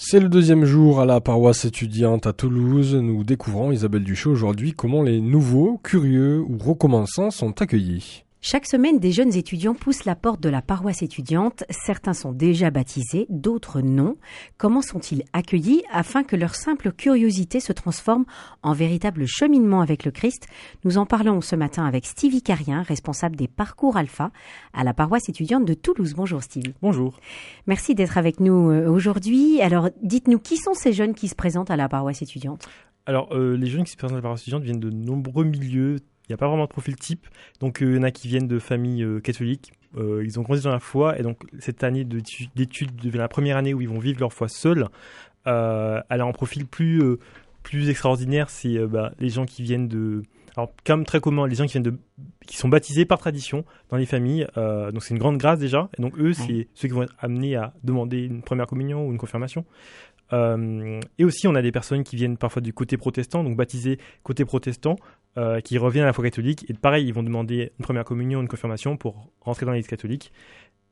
C'est le deuxième jour à la paroisse étudiante à Toulouse. Nous découvrons, Isabelle Duchot, aujourd'hui comment les nouveaux, curieux ou recommençants sont accueillis. Chaque semaine, des jeunes étudiants poussent la porte de la paroisse étudiante. Certains sont déjà baptisés, d'autres non. Comment sont-ils accueillis afin que leur simple curiosité se transforme en véritable cheminement avec le Christ? Nous en parlons ce matin avec Stevie Carrien, responsable des parcours Alpha à la paroisse étudiante de Toulouse. Bonjour Stevie. Bonjour. Merci d'être avec nous aujourd'hui. Alors, dites-nous, qui sont ces jeunes qui se présentent à la paroisse étudiante? Alors, les jeunes qui se présentent à la paroisse étudiante viennent de nombreux milieux. Il n'y a pas vraiment de profil type. Donc, il y en a qui viennent de familles catholiques. Ils ont grandi dans la foi. Et donc, cette année d'études devient la première année où ils vont vivre leur foi seuls. Elle a un profil plus extraordinaire. C'est les gens qui viennent de... Alors, comme très commun, les gens qui sont baptisés par tradition dans les familles. Donc, c'est une grande grâce déjà. Et donc, eux, c'est ceux qui vont être amenés à demander une première communion ou une confirmation. Et aussi, on a des personnes qui viennent parfois du côté protestant, donc baptisés côté protestant, qui reviennent à la foi catholique. Et pareil, ils vont demander une première communion, une confirmation pour rentrer dans l'Église catholique.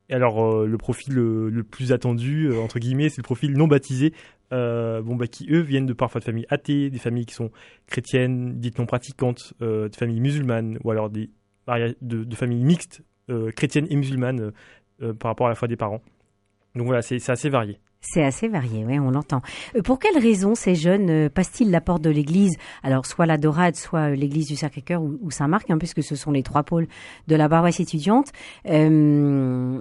Et alors, le profil le plus attendu, entre guillemets, c'est le profil non baptisé, qui eux viennent parfois de familles athées, des familles qui sont chrétiennes, dites non pratiquantes, de familles musulmanes, ou alors de familles mixtes, chrétiennes et musulmanes, par rapport à la foi des parents. Donc voilà, c'est assez varié. C'est assez varié, oui, on l'entend. Pour quelles raisons ces jeunes passent-ils la porte de l'église? Alors, soit la Dorade, soit l'église du Sacré-Cœur ou Saint-Marc, puisque ce sont les trois pôles de la paroisse étudiante, dans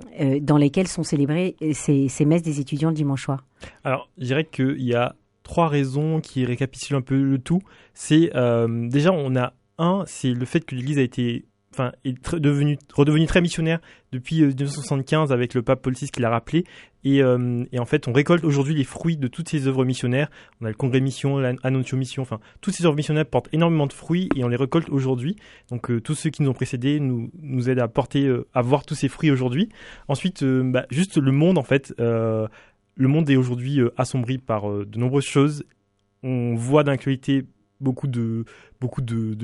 lesquels sont célébrées ces messes des étudiants le dimanche soir. Alors, je dirais qu'il y a trois raisons qui récapitulent un peu le tout. C'est, déjà, c'est le fait que l'église est redevenue très missionnaire depuis 1975 avec le pape Paul VI qui l'a rappelé. Et en fait, on récolte aujourd'hui les fruits de toutes ces œuvres missionnaires. On a le Congrès Mission, l'Annontio Mission, toutes ces œuvres missionnaires portent énormément de fruits et on les récolte aujourd'hui. Donc, tous ceux qui nous ont précédés nous aident à voir tous ces fruits aujourd'hui. Ensuite, juste le monde, en fait. Le monde est aujourd'hui assombri par de nombreuses choses. On voit dans l'actualité beaucoup de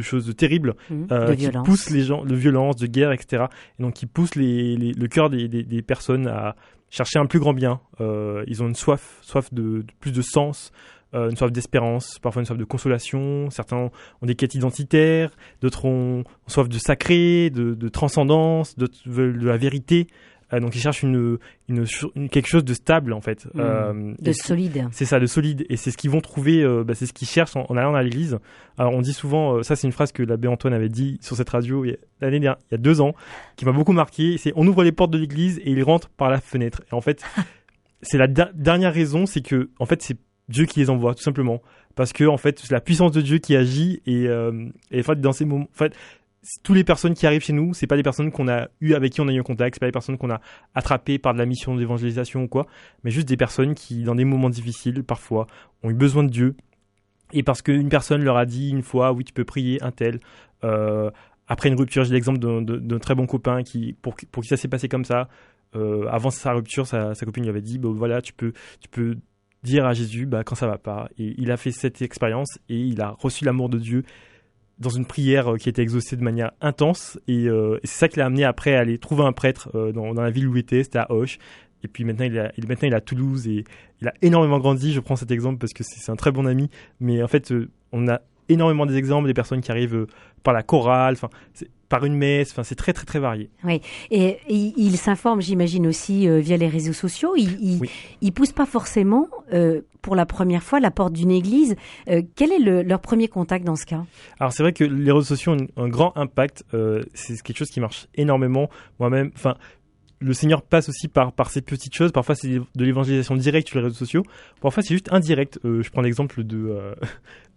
choses terribles qui poussent les gens, de violence, de guerre, etc. Et donc qui poussent le cœur des personnes à chercher un plus grand bien. Ils ont une soif de plus de sens, une soif d'espérance, parfois une soif de consolation. Certains ont des quêtes identitaires, d'autres ont soif de sacré, de transcendance, d'autres veulent de la vérité. Donc ils cherchent quelque chose de stable en fait, de solide. C'est ça, de solide, et c'est ce qu'ils vont trouver, c'est ce qu'ils cherchent en allant à l'église. Alors on dit souvent, ça c'est une phrase que l'abbé Antoine avait dit sur cette radio il y a 2 ans, qui m'a beaucoup marqué. C'est on ouvre les portes de l'église et ils rentrent par la fenêtre. Et en fait, c'est la dernière raison, c'est que en fait c'est Dieu qui les envoie tout simplement, parce que en fait c'est la puissance de Dieu qui agit et en fait dans ces moments, en fait. Toutes les personnes qui arrivent chez nous, c'est pas des personnes avec qui on a eu un contact, c'est pas des personnes qu'on a attrapées par de la mission d'évangélisation ou quoi, mais juste des personnes qui, dans des moments difficiles, parfois, ont eu besoin de Dieu. Et parce qu'une personne leur a dit une fois, oui, tu peux prier un tel. Après une rupture, j'ai l'exemple d'un très bon copain pour qui ça s'est passé comme ça. Avant sa rupture, sa copine lui avait dit, voilà, tu peux dire à Jésus, quand ça va pas. Et il a fait cette expérience et il a reçu l'amour de Dieu dans une prière qui était exaucée de manière intense, et c'est ça qui l'a amené après à aller trouver un prêtre dans la ville où il était, c'était à Auch, et puis maintenant il est à Toulouse et il a énormément grandi. Je prends cet exemple parce que c'est un très bon ami, mais en fait on a énormément des exemples des personnes qui arrivent par la chorale, par une messe, c'est très très très varié. Oui, et ils s'informent, j'imagine aussi via les réseaux sociaux. Ils poussent pas forcément pour la première fois la porte d'une église. Quel est leur premier contact dans ce cas? Alors c'est vrai que les réseaux sociaux ont un grand impact. C'est quelque chose qui marche énormément. Moi-même, le Seigneur passe aussi par ces petites choses. Parfois, c'est de l'évangélisation directe sur les réseaux sociaux. Parfois, c'est juste indirect. Je prends l'exemple de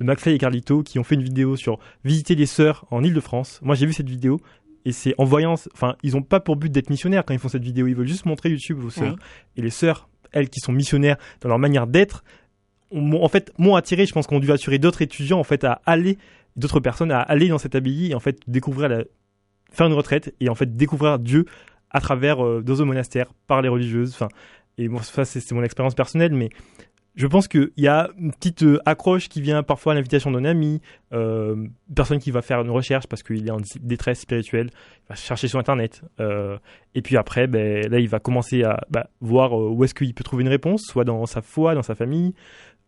McFly et Carlito qui ont fait une vidéo sur visiter les sœurs en Île-de-France. Moi, j'ai vu cette vidéo et c'est en voyant... ils n'ont pas pour but d'être missionnaires quand ils font cette vidéo. Ils veulent juste montrer YouTube aux sœurs. Ouais. Et les sœurs, elles qui sont missionnaires dans leur manière d'être, m'ont attiré. Je pense qu'on a dû attirer d'autres étudiants d'autres personnes à aller dans cette abbaye et en fait faire une retraite et en fait découvrir Dieu à travers dans un monastère, par les religieuses. Et bon, ça, c'est mon expérience personnelle, mais Je pense qu'il y a une petite accroche qui vient parfois à l'invitation d'un ami, personne qui va faire une recherche parce qu'il est en détresse spirituelle, il va chercher sur Internet. Et puis après, là, il va commencer à voir où est-ce qu'il peut trouver une réponse, soit dans sa foi, dans sa famille,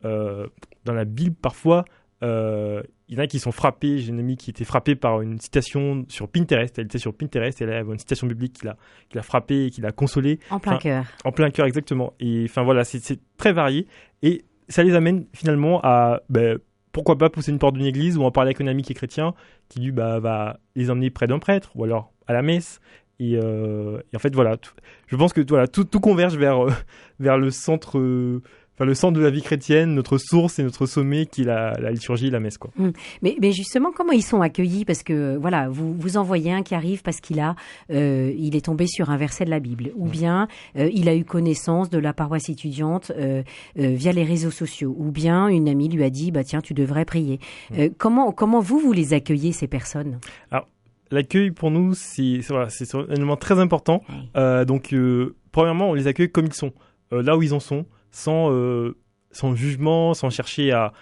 dans la Bible parfois. Il y en a qui sont frappés. J'ai une amie qui était frappée par une citation sur Pinterest. Elle était sur Pinterest et elle avait une citation biblique qui l'a frappée et qui l'a consolée. En plein cœur. En plein cœur, exactement. Et enfin voilà, c'est très varié. Et ça les amène finalement à pourquoi pas pousser une porte d'une église ou en parler avec un ami qui est chrétien qui lui va les emmener près d'un prêtre ou alors à la messe. Et en fait voilà, je pense que voilà, tout converge vers le centre. Le centre de la vie chrétienne, notre source et notre sommet qui est la liturgie et la messe, quoi. Mais justement, comment ils sont accueillis? Parce que voilà, vous en voyez un qui arrive parce qu'il est tombé sur un verset de la Bible, ou bien il a eu connaissance de la paroisse étudiante via les réseaux sociaux, ou bien une amie lui a dit tiens, tu devrais prier. Comment vous les accueillez, ces personnes? Alors, l'accueil pour nous c'est un élément très important. Donc premièrement, on les accueille comme ils sont, là où ils en sont. Sans jugement, sans chercher à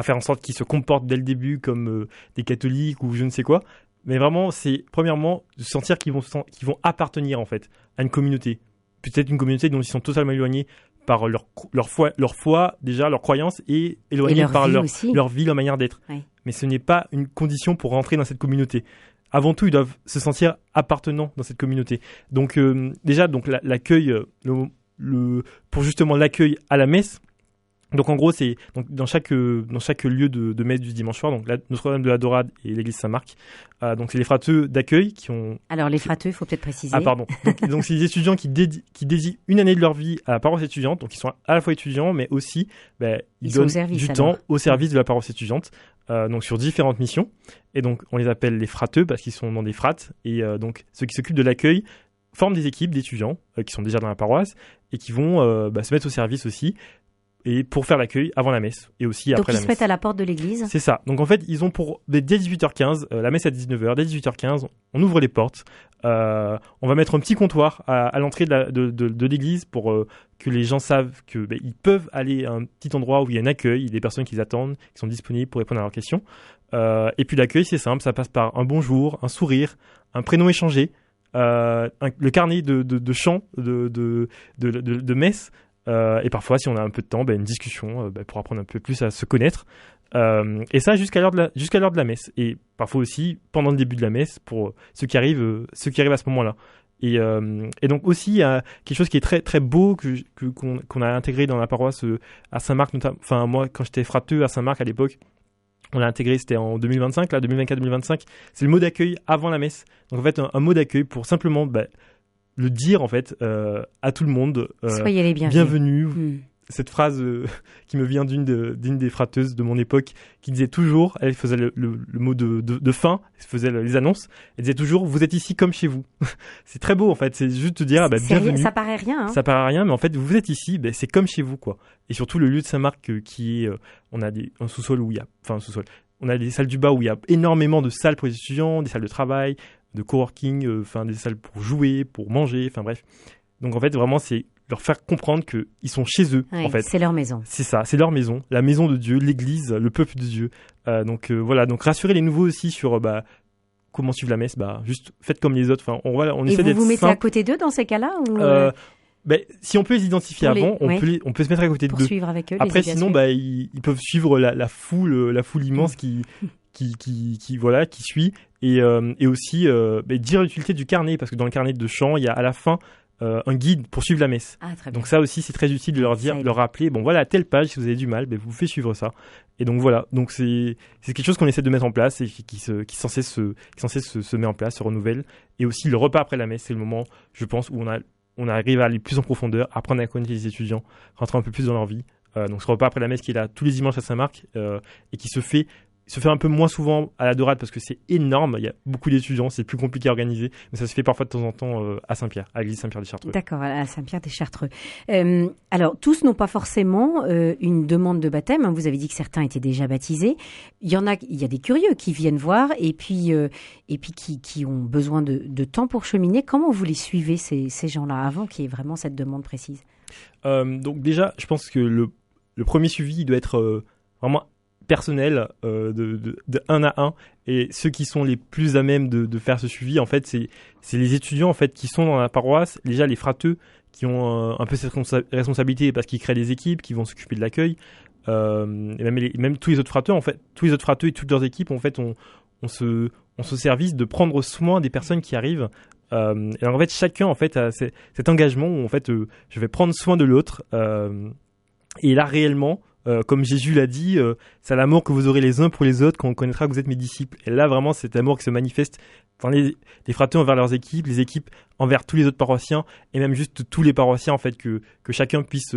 faire en sorte qu'ils se comportent dès le début comme des catholiques ou je ne sais quoi. Mais vraiment, c'est premièrement de sentir qu'ils vont appartenir en fait à une communauté. Peut-être une communauté dont ils sont totalement éloignés par leur foi déjà, leur croyance et éloignés par leur vie, leur manière d'être. Ouais. Mais ce n'est pas une condition pour rentrer dans cette communauté. Avant tout, ils doivent se sentir appartenants dans cette communauté. Donc déjà, l'accueil... pour justement l'accueil à la messe. Donc en gros, c'est donc dans chaque lieu de messe du dimanche soir, donc Notre-Dame de la Dorade et l'église Saint-Marc. Donc c'est les frateux d'accueil qui ont. Alors les frateux, il faut peut-être préciser. Ah pardon. Donc c'est les étudiants qui dédient une année de leur vie à la paroisse étudiante. Donc ils sont à la fois étudiants, mais aussi ils donnent du temps au service de la paroisse étudiante. Donc sur différentes missions. Et donc on les appelle les frateux parce qu'ils sont dans des frates. Et donc ceux qui s'occupent de l'accueil forment des équipes d'étudiants qui sont déjà dans la paroisse et qui vont se mettre au service aussi et pour faire l'accueil avant la messe et aussi après la messe. Donc ils se mettent à la porte de l'église. C'est ça. Donc en fait, ils ont dès 18h15, la messe à 19h, dès 18h15, on ouvre les portes. On va mettre un petit comptoir à l'entrée de l'église pour que les gens savent que ils peuvent aller à un petit endroit où il y a un accueil, il y a des personnes qui attendent, qui sont disponibles pour répondre à leurs questions. Et puis l'accueil, c'est simple, ça passe par un bonjour, un sourire, un prénom échangé. Le carnet de chant de messe et parfois si on a un peu de temps une discussion pour apprendre un peu plus à se connaître et ça jusqu'à l'heure de la messe et parfois aussi pendant le début de la messe pour ceux qui arrivent à ce moment-là et donc aussi il y a quelque chose qui est très très beau qu'on a intégré dans la paroisse à Saint-Marc notamment. Enfin moi quand j'étais frateux à Saint-Marc à l'époque, on l'a intégré, c'était en 2025, là, 2024-2025. C'est le mot d'accueil avant la messe. Donc en fait, un mot d'accueil pour simplement le dire en fait à tout le monde. Soyez les bienvenus. Cette phrase qui me vient d'une des frateuses de mon époque qui disait toujours, elle faisait le mot de fin, elle faisait les annonces, elle disait toujours vous êtes ici comme chez vous. C'est très beau en fait, c'est juste te dire bienvenue. Ça paraît rien. Ça paraît rien, mais en fait vous êtes ici, c'est comme chez vous quoi. Et surtout le lieu de Saint-Marc qui est, on a un sous-sol où il y a, enfin un sous-sol, on a des salles du bas où il y a énormément de salles pour les étudiants, des salles de travail, de coworking, des salles pour jouer, pour manger, enfin bref. Donc en fait vraiment c'est leur faire comprendre qu'ils sont chez eux, en fait. C'est leur maison. C'est ça, c'est leur maison, la maison de Dieu, l'église, le peuple de Dieu. Donc voilà, donc rassurer les nouveaux aussi sur comment suivre la messe, juste faites comme les autres. Enfin, on essaie d'être Et vous mettez simple. À côté d'eux dans ces cas-là ou si on peut les identifier avant, on peut se mettre à côté d'eux. Pour suivre avec eux. Après, sinon, ils peuvent suivre la foule immense qui suit et aussi dire l'utilité du carnet parce que dans le carnet de chant, il y a à la fin un guide pour suivre la messe. Donc ça aussi c'est très utile de leur dire, de leur rappeler à telle page si vous avez du mal, vous faites suivre ça. Et donc voilà, donc c'est quelque chose qu'on essaie de mettre en place et qui sans cesse se met en place, se renouvelle. Et aussi le repas après la messe, c'est le moment, je pense, où on arrive à aller plus en profondeur, apprendre à connaître les étudiants, rentrer un peu plus dans leur vie. Donc ce repas après la messe qui est là tous les dimanches à Saint-Marc et qui se fait un peu moins souvent à la Dorade parce que c'est énorme, il y a beaucoup d'étudiants, c'est plus compliqué à organiser, mais ça se fait parfois de temps en temps à Saint-Pierre, à l'église Saint-Pierre des Chartreux. D'accord, à Saint-Pierre des Chartreux. Alors, tous n'ont pas forcément une demande de baptême, vous avez dit que certains étaient déjà baptisés. Il y a des curieux qui viennent voir et puis qui ont besoin de temps pour cheminer. Comment vous les suivez, ces gens-là, avant qu'il y ait vraiment cette demande précise ? Donc déjà, je pense que le premier suivi il doit être vraiment personnel, de 1 à 1, et ceux qui sont les plus à même de faire ce suivi, en fait, c'est les étudiants en fait qui sont dans la paroisse, déjà les frateux qui ont un peu cette responsabilité parce qu'ils créent des équipes, qui vont s'occuper de l'accueil, et même tous les autres frateux en fait, tous les autres frateux et toutes leurs équipes en fait ont ce service de prendre soin des personnes qui arrivent. Et en fait, chacun en fait a cet engagement où en fait je vais prendre soin de l'autre, et là réellement. Comme Jésus l'a dit, c'est l'amour que vous aurez les uns pour les autres quand on connaîtra que vous êtes mes disciples. Et là, vraiment, c'est cet amour qui se manifeste, enfin, les frateux envers leurs équipes, les équipes envers tous les autres paroissiens, et même juste tous les paroissiens, en fait, que chacun puisse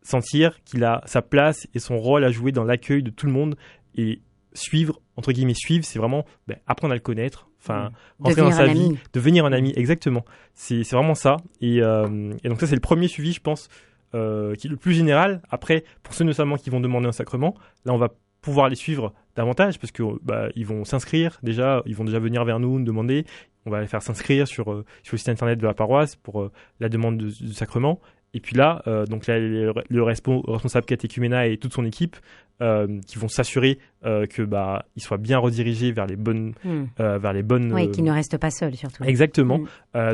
sentir qu'il a sa place et son rôle à jouer dans l'accueil de tout le monde. Et suivre, entre guillemets, c'est vraiment apprendre à le connaître, enfin, entrer dans sa vie, devenir un ami, exactement. C'est vraiment ça. Et donc ça, c'est le premier suivi, je pense, qui est le plus général. Après, pour ceux notamment qui vont demander un sacrement, là on va pouvoir les suivre davantage parce que ils vont s'inscrire déjà, ils vont déjà venir vers nous demander, on va les faire s'inscrire sur le site internet de la paroisse pour la demande du sacrement. Et puis là, donc là, le responsable catéchuménat et toute son équipe qui vont s'assurer que il soit bien redirigé vers les bonnes, Oui, qu'il ne reste pas seul surtout. Exactement.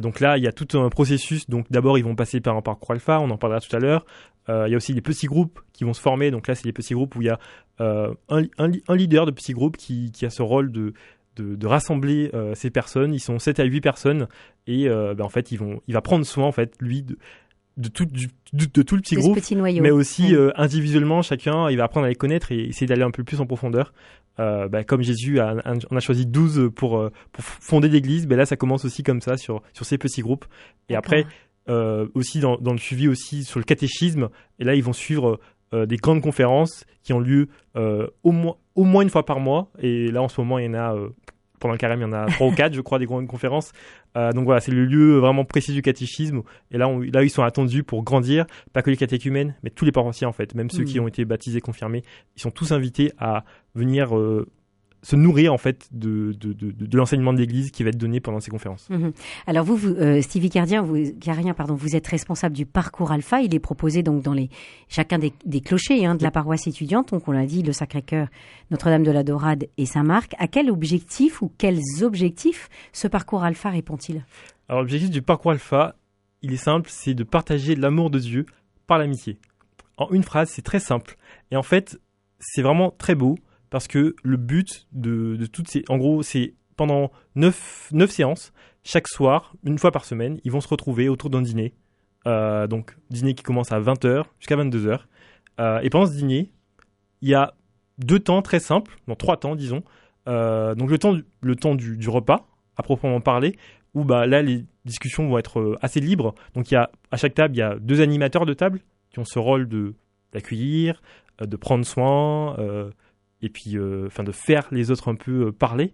Donc là, il y a tout un processus. Donc d'abord, ils vont passer par un parcours alpha. On en parlera tout à l'heure. Il y a aussi des petits groupes qui vont se former. Donc là, c'est des petits groupes où il y a un leader de petits groupes qui a ce rôle de rassembler ces personnes. Ils sont 7 à 8 personnes et en fait, il va prendre soin en fait lui de tout le petit groupe, mais aussi individuellement, chacun, il va apprendre à les connaître et essayer d'aller un peu plus en profondeur. Comme Jésus on a choisi 12 pour fonder l'église, là ça commence aussi comme ça sur ces petits groupes. Et après, aussi dans le suivi aussi sur le catéchisme, et là ils vont suivre des grandes conférences qui ont lieu au moins une fois par mois, et là en ce moment il y en a pendant le carême, il y en a 3 ou 4, je crois, des grandes conférences. Donc voilà, c'est le lieu vraiment précis du catéchisme. Et là, ils sont attendus pour grandir, pas que les catéchumènes, mais tous les paroissiens en fait, même ceux qui ont été baptisés, confirmés. Ils sont tous invités à venir se nourrir en fait de l'enseignement de l'Église qui va être donné pendant ces conférences. Alors vous Stevie Carrien, vous êtes responsable du parcours Alpha. Il est proposé donc dans chacun des clochers de la paroisse étudiante. Donc on l'a dit, le Sacré-Cœur, Notre-Dame de la Dorade et Saint-Marc. À quel objectif ou quels objectifs ce parcours Alpha répond-il ? Alors l'objectif du parcours Alpha, il est simple, c'est de partager l'amour de Dieu par l'amitié. En une phrase, c'est très simple. Et en fait, c'est vraiment très beau. Parce que le but de toutes ces... En gros, c'est pendant 9 séances, chaque soir, une fois par semaine, ils vont se retrouver autour d'un dîner. Donc, dîner qui commence à 20h jusqu'à 22h. Et pendant ce dîner, il y a 2 temps très simples, 3 temps, disons. Donc, le temps du repas, à proprement parler, où là, les discussions vont être assez libres. Donc, à chaque table, il y a 2 animateurs de table qui ont ce rôle d'accueillir, de prendre soin... et puis de faire les autres un peu parler.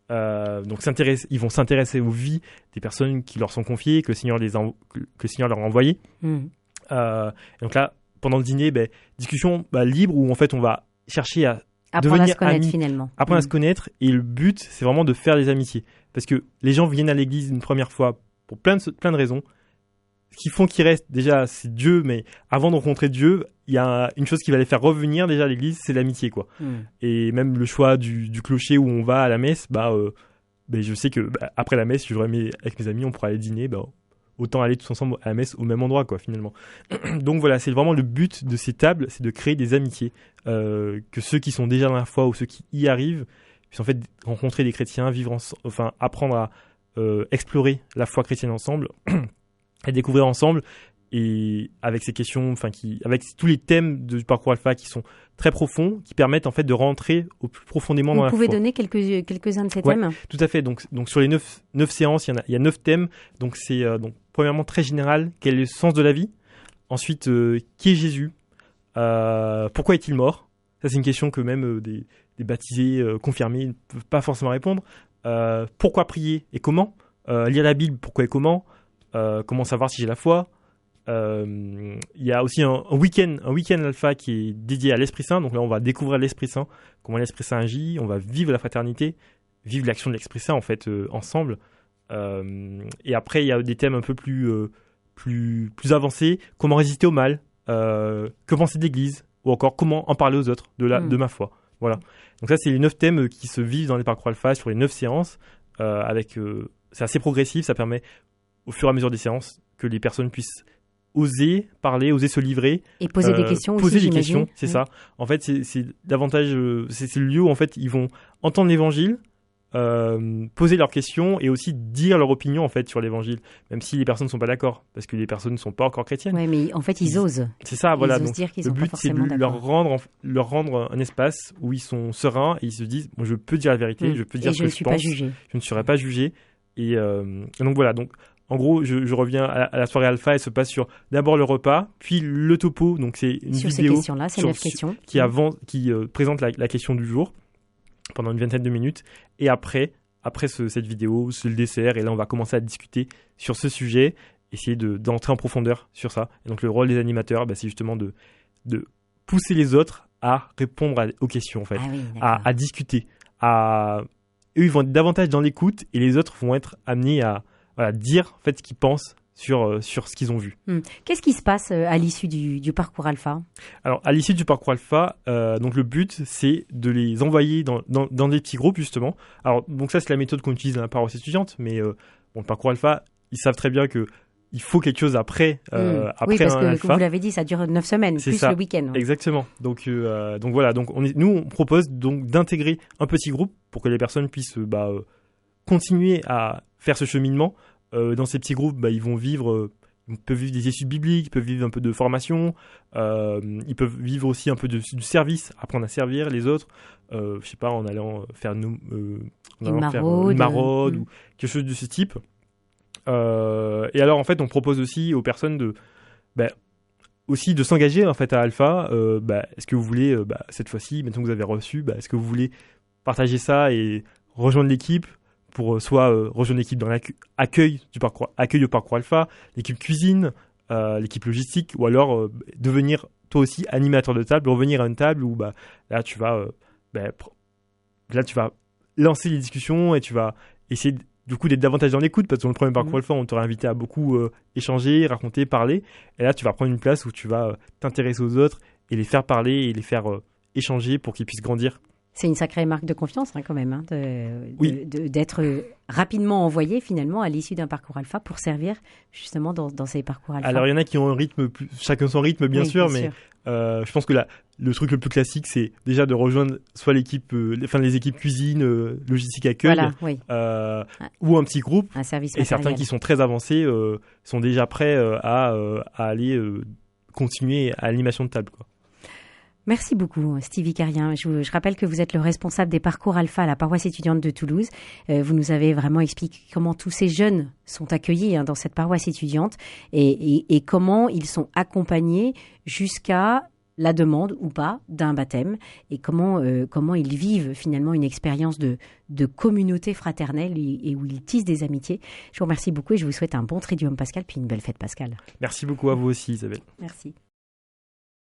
Donc ils vont s'intéresser aux vies des personnes qui leur sont confiées, que le Seigneur leur a envoyées. Et donc là, pendant le dîner, discussion libre où en fait on va chercher à apprendre devenir à se connaître amis, finalement. Apprendre à se connaître, et le but c'est vraiment de faire des amitiés. Parce que les gens viennent à l'église une première fois pour plein de raisons. Ce qui font qu'ils restent, déjà, c'est Dieu, mais avant de rencontrer Dieu, il y a une chose qui va les faire revenir déjà à l'église, c'est l'amitié, quoi. Et même le choix du clocher où on va à la messe, je sais que après la messe, je avec mes amis, on pourra aller dîner, autant aller tous ensemble à la messe au même endroit, quoi, finalement. Donc voilà, c'est vraiment le but de ces tables, c'est de créer des amitiés, que ceux qui sont déjà dans la foi ou ceux qui y arrivent puissent en fait rencontrer des chrétiens, apprendre à explorer la foi chrétienne ensemble. Et découvrir ensemble, et avec ces questions, avec tous les thèmes du parcours Alpha qui sont très profonds, qui permettent en fait de rentrer au plus profondément dans la foi. Vous pouvez donner quelques-uns de ces thèmes ? Tout à fait. Donc sur les 9 séances, il y a 9 thèmes. Donc c'est premièrement très général, quel est le sens de la vie. Ensuite, qui est Jésus ? Pourquoi est-il mort ? Ça c'est une question que même des baptisés confirmés ne peuvent pas forcément répondre. Pourquoi prier et comment ? Lire la Bible, pourquoi et comment ? Comment savoir si j'ai la foi. Il y a aussi un week-end alpha qui est dédié à l'Esprit Saint. Donc là, on va découvrir l'Esprit Saint, comment l'Esprit Saint agit. On va vivre la fraternité, vivre l'action de l'Esprit Saint en fait ensemble. Et après, il y a des thèmes un peu plus avancés. Comment résister au mal. Que penser de l'Église ? ou encore comment en parler aux autres de ma foi. Voilà. Donc ça, c'est les 9 thèmes qui se vivent dans les parcours alpha sur les 9 séances. C'est assez progressif, ça permet au fur et à mesure des séances que les personnes puissent oser parler, oser se livrer. Et poser des questions aussi, Poser des j'imagine. questions, c'est ça. En fait, c'est davantage... c'est le lieu où en fait, ils vont entendre l'évangile, poser leurs questions et aussi dire leur opinion en fait sur l'évangile, même si les personnes ne sont pas d'accord, parce que les personnes ne sont pas encore chrétiennes. Oui, mais en fait, ils osent. C'est ça, voilà. Ils osent Donc, dire qu'ils le sont pas but, c'est de forcément leur rendre un espace où ils sont sereins et ils se disent, je peux dire la vérité, je peux dire ce que je pense. Pas jugé. Je ne serai pas jugé. Et donc voilà, donc en gros, je reviens à la soirée alpha, elle se passe sur d'abord le repas, puis le topo, donc c'est une sur vidéo ces questions-là, c'est 9 questions. qui présente la question du jour pendant une vingtaine de minutes, et après cette vidéo, c'est le dessert, et là on va commencer à discuter sur ce sujet, essayer d'entrer en profondeur sur ça. Et donc le rôle des animateurs, c'est justement de pousser les autres à répondre aux questions en fait, à discuter, eux ils vont être davantage dans l'écoute et les autres vont être amenés à dire en fait ce qu'ils pensent sur ce qu'ils ont vu. Qu'est-ce qui se passe à l'issue du parcours alpha ? Alors à l'issue du parcours alpha, donc le but c'est de les envoyer dans des petits groupes justement. Alors donc ça c'est la méthode qu'on utilise dans la paroisse étudiante, mais le parcours alpha, ils savent très bien que il faut quelque chose après oui, parce un que alpha. Vous l'avez dit, ça dure 9 semaines, c'est plus ça. Le week-end. Exactement. Donc voilà. Donc nous on propose donc d'intégrer un petit groupe pour que les personnes puissent continuer à faire ce cheminement. Dans ces petits groupes, ils peuvent vivre des études bibliques, ils peuvent vivre un peu de formation, ils peuvent vivre aussi un peu du service, apprendre à servir les autres. Je sais pas, en allant faire une maraude ou quelque chose de ce type. Et alors en fait on propose aussi aux personnes aussi de s'engager en fait à Alpha. Est-ce que vous voulez cette fois-ci, maintenant que vous avez reçu, est-ce que vous voulez partager ça et rejoindre l'équipe pour soit rejoindre l'équipe dans l'accueil au parcours Alpha, l'équipe cuisine, l'équipe logistique, ou alors devenir toi aussi animateur de table, revenir à une table où là tu vas lancer les discussions et tu vas essayer du coup d'être davantage dans l'écoute, parce que dans le premier parcours alpha on t'aurait invité à beaucoup échanger, raconter, parler, et là tu vas prendre une place où tu vas t'intéresser aux autres et les faire parler et les faire échanger pour qu'ils puissent grandir. C'est une sacrée marque de confiance quand même, d'être rapidement envoyé finalement à l'issue d'un parcours alpha pour servir justement dans ces parcours alpha. Alors il y en a qui ont un rythme, chacun son rythme bien sûr, mais je pense que le truc le plus classique c'est déjà de rejoindre soit les équipes cuisine, logistique, accueil, ou un petit groupe, un service et certains qui sont très avancés sont déjà prêts à aller continuer à l'animation de table, quoi. Merci beaucoup, Stevie Carrien. Je rappelle que vous êtes le responsable des parcours alpha à la paroisse étudiante de Toulouse. Vous nous avez vraiment expliqué comment tous ces jeunes sont accueillis dans cette paroisse étudiante et comment ils sont accompagnés jusqu'à la demande ou pas d'un baptême et comment ils vivent finalement une expérience de communauté fraternelle et où ils tissent des amitiés. Je vous remercie beaucoup et je vous souhaite un bon Triduum Pascal puis une belle fête pascale. Merci beaucoup à vous aussi, Isabelle. Merci.